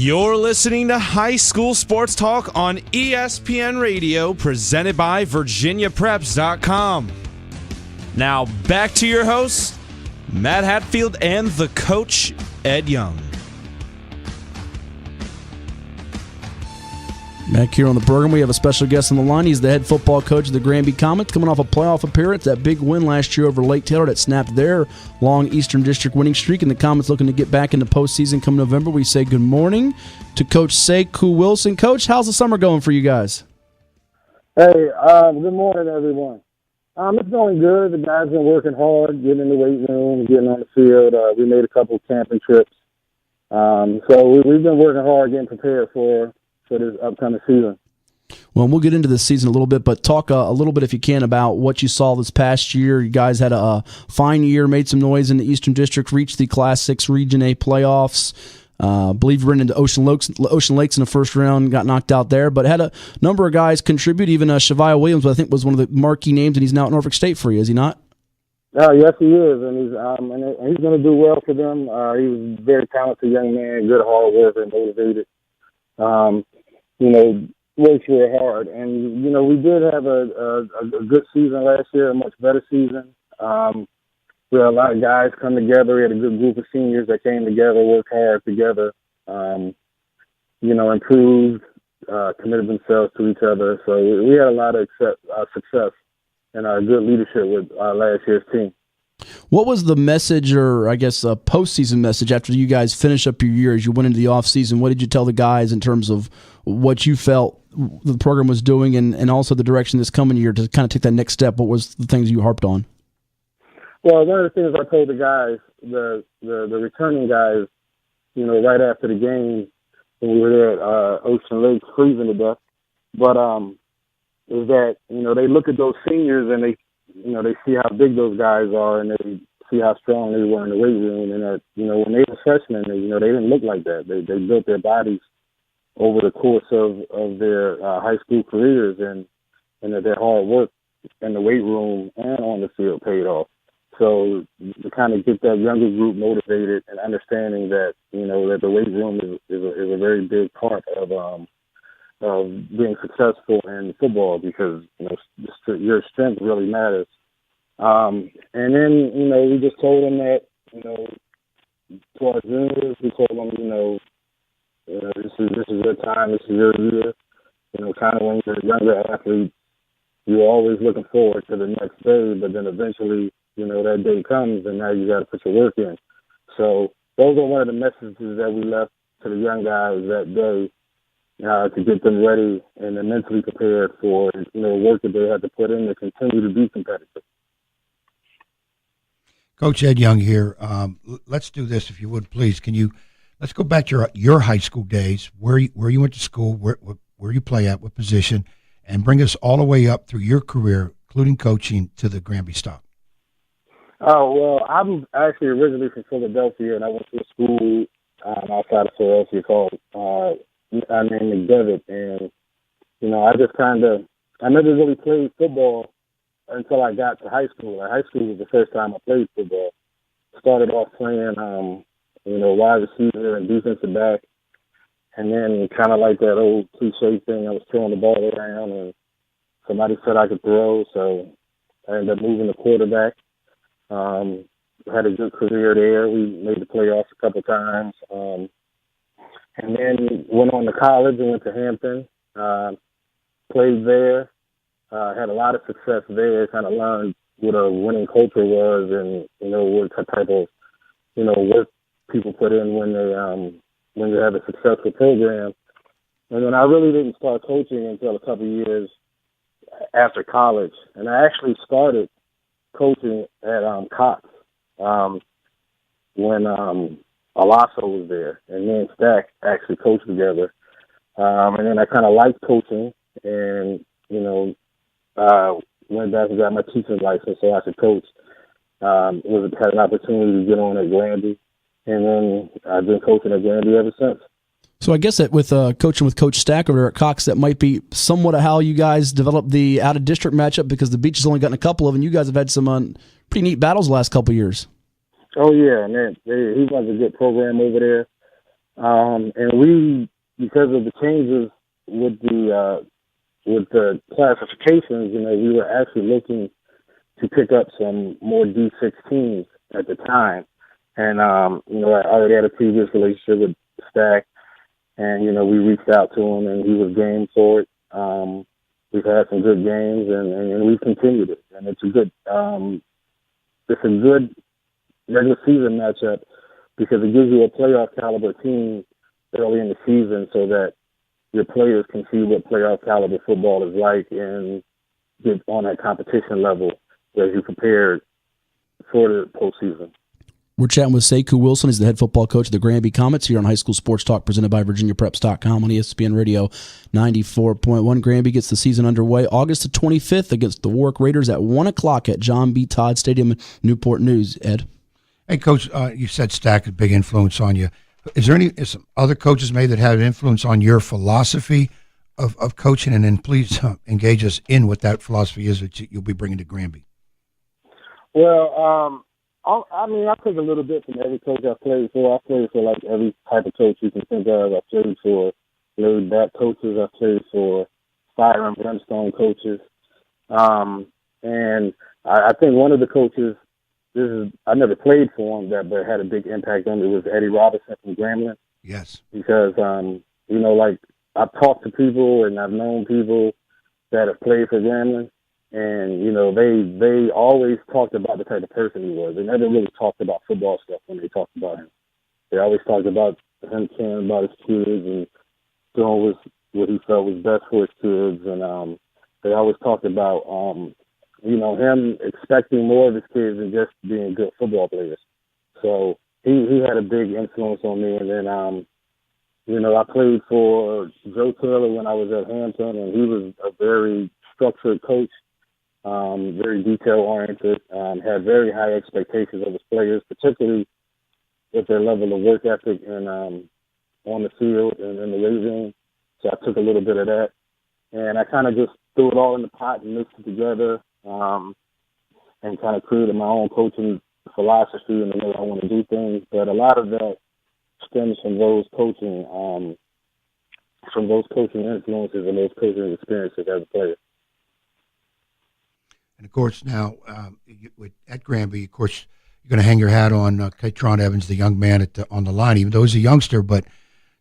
You're listening to High School Sports Talk on ESPN Radio, presented by VirginiaPreps.com. Now back to your hosts, Matt Hatfield and the coach, Ed Young. Back here on the program, we have a special guest on the line. He's the head football coach of the Granby Comets, coming off a playoff appearance, that big win last year over Lake Taylor that snapped their long Eastern District winning streak, and the Comets looking to get back into postseason come November. We say good morning to Coach Sekou Wilson. Coach, how's the summer going for you guys? Hey, good morning, everyone. It's going good. The guys been working hard, getting in the weight room, getting on the field. We made a couple of camping trips. So we've been working hard, getting prepared for this upcoming season. Well, we'll get into this season a little bit, but talk a little bit, if you can, about what you saw this past year. You guys had a fine year, made some noise in the Eastern District, reached the Class 6 Region A playoffs. I believe you ran into Ocean Lakes in the first round, got knocked out there, but had a number of guys contribute. Even Shavia Williams, I think, was one of the marquee names, and he's now at Norfolk State for you, is he not? Yes, he is, and he's going to do well for them. He was a very talented young man, good hard worker, motivated. Works real hard. And, we did have a good season last year, a much better season. We had a lot of guys come together. We had a good group of seniors that came together, worked hard together, improved, committed themselves to each other. So we had a lot of success and good leadership with last year's team. What was the message, or I guess a postseason message, after you guys finish up your year as you went into the offseason? What did you tell the guys in terms of what you felt the program was doing and also the direction this coming year to kind of take that next step? What was the things you harped on? Well, one of the things I told the guys, the returning guys, right after the game when we were there at Ocean Lake freezing to death, but is that, they look at those seniors and they see how big those guys are, and they see how strong they were in the weight room. And that, when they were freshmen, they didn't look like that. They built their bodies over the course of their high school careers, and that their hard work in the weight room and on the field paid off. So to kind of get that younger group motivated and understanding that, that the weight room is a very big part of being successful in football, because your strength really matters. And then we just told them that to our juniors, we told them this is your time, this is your year. Kind of when you're a younger athlete, you're always looking forward to the next day, but then eventually that day comes and now you got to put your work in. So those are one of the messages that we left to the young guys that day. To get them ready and then mentally prepared for work that they have to put in to continue to be competitive. Coach Ed Young here. Let's do this, if you would, please. Let's go back to your high school days, where you went to school, where you play at, what position, and bring us all the way up through your career, including coaching, to the Granby stop. Oh, well, I'm actually originally from Philadelphia, and I went to a school outside of Philadelphia called I named McDevitt, and I just I never really played football until I got to high school. High school was the first time I played football. Started off playing, wide receiver and defensive back, and then kind of like that old cliche thing, I was throwing the ball around, and somebody said I could throw, so I ended up moving to quarterback. Had a good career there. We made the playoffs a couple times. And then went on to college and went to Hampton, played there, had a lot of success there, kind of learned what a winning culture was and, what type of, work people put in when you have a successful program. And then I really didn't start coaching until a couple of years after college. And I actually started coaching at Cox when Alasso was there, and me and Stack actually coached together. And then I kind of liked coaching, and went back and got my teaching license so I could coach. Had an opportunity to get on at Granby, and then I've been coaching at Granby ever since. So I guess that with coaching with Coach Stack over there at Cox, that might be somewhat of how you guys developed the out-of-district matchup, because the Beach has only gotten a couple of, and you guys have had some pretty neat battles the last couple of years. Oh, yeah, man. He runs a good program over there. And we, because of the changes with the classifications, we were actually looking to pick up some more D6 teams at the time. And, I already had a previous relationship with Stack, and, we reached out to him, and he was game for it. We've had some good games, and we've continued it. And it's a good regular season matchup because it gives you a playoff caliber team early in the season so that your players can see what playoff caliber football is like and get on that competition level as you prepare for the postseason. We're chatting with Sekou Wilson. He's the head football coach of the Granby Comets here on High School Sports Talk, presented by VirginiaPreps.com on ESPN Radio 94.1. Granby gets the season underway August the 25th against the Warwick Raiders at 1 o'clock at John B. Todd Stadium in Newport News. Ed? Hey, Coach, you said Stack had a big influence on you. Is some other coaches maybe that had an influence on your philosophy of coaching? And then please engage us in what that philosophy is that you'll be bringing to Granby. Well, I take a little bit from every coach I've played for. I played for like every type of coach you can think of. I played for laid back coaches. I played for fire and brimstone coaches. And I think one of the coaches, I never played for him, but had a big impact on me, was Eddie Robinson from Grambling. Yes. Because, I've talked to people and I've known people that have played for Grambling. And, they always talked about the type of person he was. They never really talked about football stuff when they talked about him. They always talked about him caring about his kids and doing what he felt was best for his kids. And they always talked about, him expecting more of his kids than just being good football players. So he had a big influence on me. And then, I played for Joe Taylor when I was at Hampton, and he was a very structured coach. Very detail-oriented, had very high expectations of his players, particularly with their level of work ethic and on the field and in the weight room. So I took a little bit of that, and I kind of just threw it all in the pot and mixed it together, and kind of created my own coaching philosophy and the way I want to do things. But a lot of that stems from those coaching influences and those coaching experiences as a player. And, of course, now at Granby, of course, you're going to hang your hat on Katron Evans, the young man on the line, even though he's a youngster. But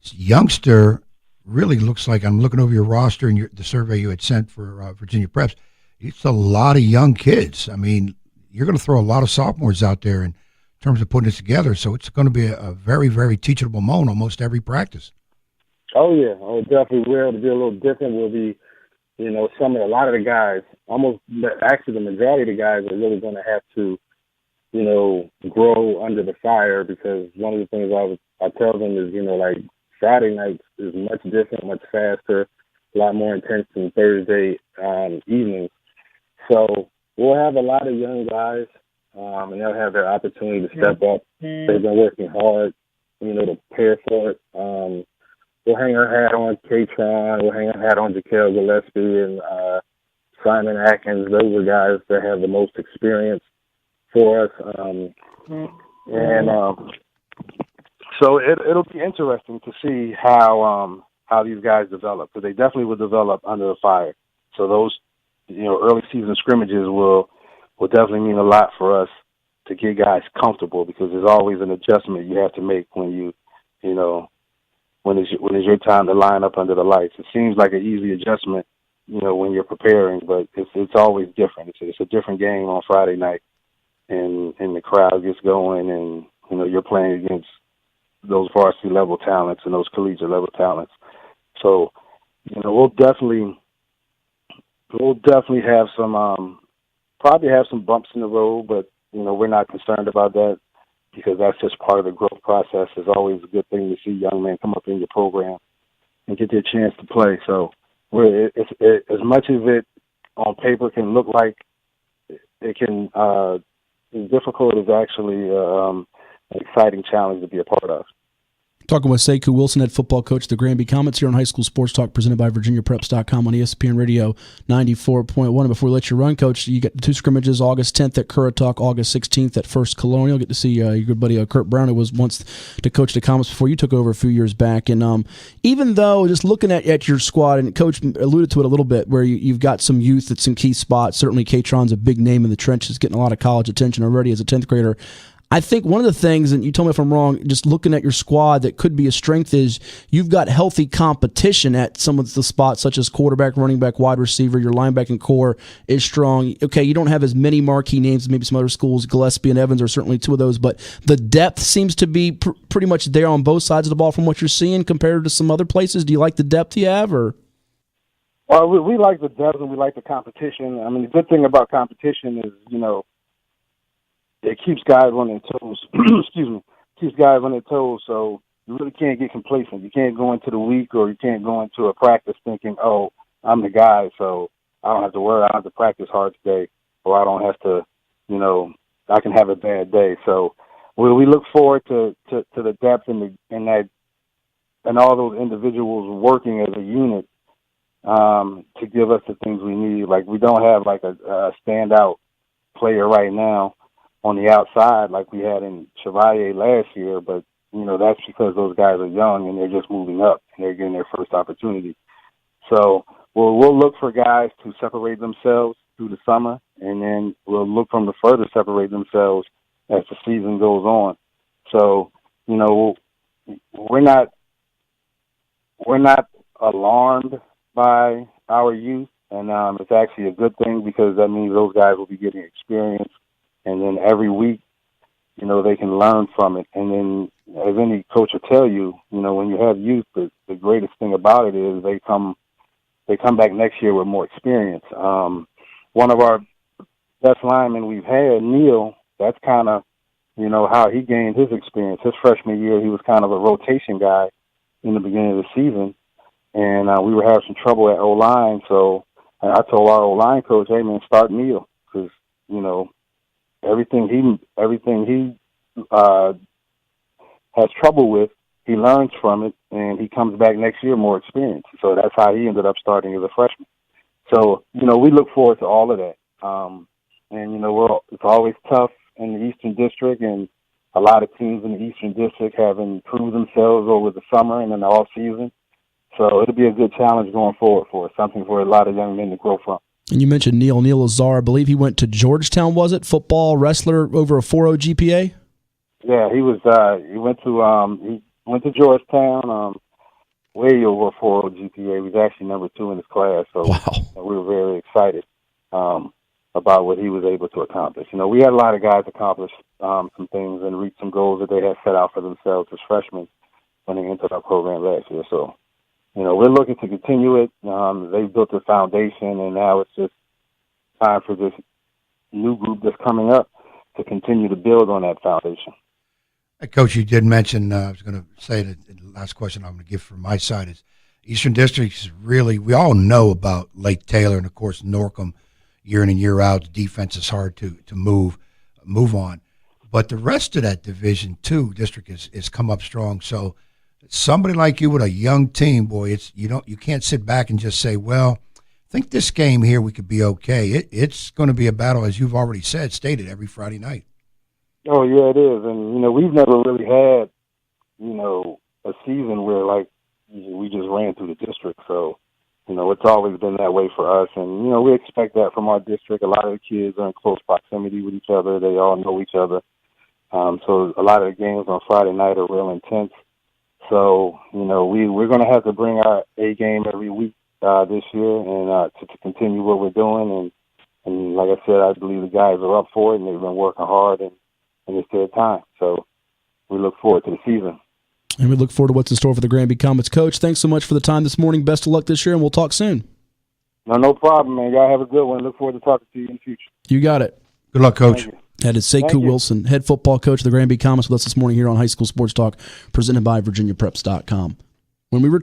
youngster really looks like, I'm looking over your roster and the survey you had sent for Virginia Preps, it's a lot of young kids. I mean, you're going to throw a lot of sophomores out there in terms of putting this together. So it's going to be a very, very teachable moment almost every practice. Oh, yeah. Oh, definitely will. To be a little different will be, a lot of the guys, actually the majority of the guys are really going to have to, grow under the fire, because one of the things I tell them is, Friday nights is much different, much faster, a lot more intense than Thursday evenings. So we'll have a lot of young guys, and they'll have their opportunity to step up. They've been working hard, to prepare for it. We'll hang our hat on Katron. We'll hang our hat on Jaquel Gillespie and Simon Atkins. Those are guys that have the most experience for us. So it'll be interesting to see how these guys develop, because they definitely will develop under the fire. So those early season scrimmages will definitely mean a lot for us to get guys comfortable, because there's always an adjustment you have to make when when it's your time to line up under the lights. It seems like an easy adjustment, when you're preparing, but it's always different. It's a different game on Friday night, and the crowd gets going, and you're playing against those varsity level talents and those collegiate level talents. So we'll definitely have some probably have some bumps in the road, but we're not concerned about that, because that's just part of the growth process. It's always a good thing to see young men come up in your program and get their chance to play. So as much as it on paper can look like it can, as difficult as actually an exciting challenge to be a part of. Talking with Sekou Wilson, head football coach of the Granby Comets here on High School Sports Talk, presented by VirginiaPreps.com on ESPN Radio 94.1. And before we let you run, Coach, you get the 2 scrimmages, August 10th at Currituck, August 16th at First Colonial. Get to see your good buddy Kurt Brown, who was once the coach of the Comets before you took over a few years back. And even though, just looking at your squad, and Coach alluded to it a little bit, where you've got some youth that's in key spots. Certainly Katron's a big name in the trenches, getting a lot of college attention already as a 10th grader. I think one of the things, and you tell me if I'm wrong, just looking at your squad that could be a strength is you've got healthy competition at some of the spots, such as quarterback, running back, wide receiver. Your linebacking core is strong. Okay, you don't have as many marquee names as maybe some other schools. Gillespie and Evans are certainly 2 of those, but the depth seems to be pretty much there on both sides of the ball from what you're seeing compared to some other places. Do you like the depth you have? Or? Well, we like the depth and we like the competition. I mean, the good thing about competition is, it keeps guys on their toes. Excuse me. Keeps guys on their toes, so you really can't get complacent. You can't go into the week or you can't go into a practice thinking, oh, I'm the guy, so I don't have to worry. I don't have to practice hard today, or I don't have to, I can have a bad day. So we look forward to the depth and all those individuals working as a unit to give us the things we need. Like, we don't have like a standout player right now on the outside like we had in Chevalier last year, but that's because those guys are young and they're just moving up and they're getting their first opportunity. So we'll look for guys to separate themselves through the summer, and then we'll look for them to further separate themselves as the season goes on. So we're not alarmed by our youth, and it's actually a good thing because that means those guys will be getting experience. And then every week, they can learn from it. And then, as any coach will tell you, when you have youth, the greatest thing about it is they come back next year with more experience. One of our best linemen we've had, Neil, that's kind of, how he gained his experience. His freshman year, he was kind of a rotation guy in the beginning of the season. And we were having some trouble at O-line. So I told our O-line coach, hey, man, start Neil, because, everything he has trouble with, he learns from it, and he comes back next year more experienced. So that's how he ended up starting as a freshman. So, we look forward to all of that. It's always tough in the Eastern District, and a lot of teams in the Eastern District have improved themselves over the summer and in the off season. So it'll be a good challenge going forward for us, something for a lot of young men to grow from. And you mentioned Neil Lazar. I believe he went to Georgetown, was it? Football, wrestler, over a 4.0 GPA? Yeah, he was. He went to Georgetown, way over a 4.0 GPA. He was actually number 2 in his class. So wow. We were very excited about what he was able to accomplish. We had a lot of guys accomplish some things and reach some goals that they had set out for themselves as freshmen when they entered our program last year. So, we're looking to continue it. They've built a foundation, and now it's just time for this new group that's coming up to continue to build on that foundation. Hey, Coach, you did mention, I was going to say that the last question I'm going to give from my side is Eastern District is really, we all know about Lake Taylor and, of course, Norcom year in and year out. The defense is hard to move on. But the rest of that Division II district is come up strong. So somebody like you with a young team, boy, you can't sit back and just say, well, I think this game here we could be okay. It's going to be a battle, as you've already stated, every Friday night. Oh, yeah, it is. And, we've never really had, a season where, we just ran through the district. So, it's always been that way for us. And, we expect that from our district. A lot of the kids are in close proximity with each other. They all know each other. So a lot of the games on Friday night are real intense. So, we're going to have to bring our A game every week this year and to continue what we're doing. And like I said, I believe the guys are up for it, and they've been working hard, and it's their time. So we look forward to the season. And we look forward to what's in store for the Granby Comets. Coach, thanks so much for the time this morning. Best of luck this year, and we'll talk soon. No problem, man. Y'all have a good one. Look forward to talking to you in the future. You got it. Good luck, Coach. That is Sekou Wilson, head football coach of the Granby Comets, with us this morning here on High School Sports Talk, presented by VirginiaPreps.com. When we return,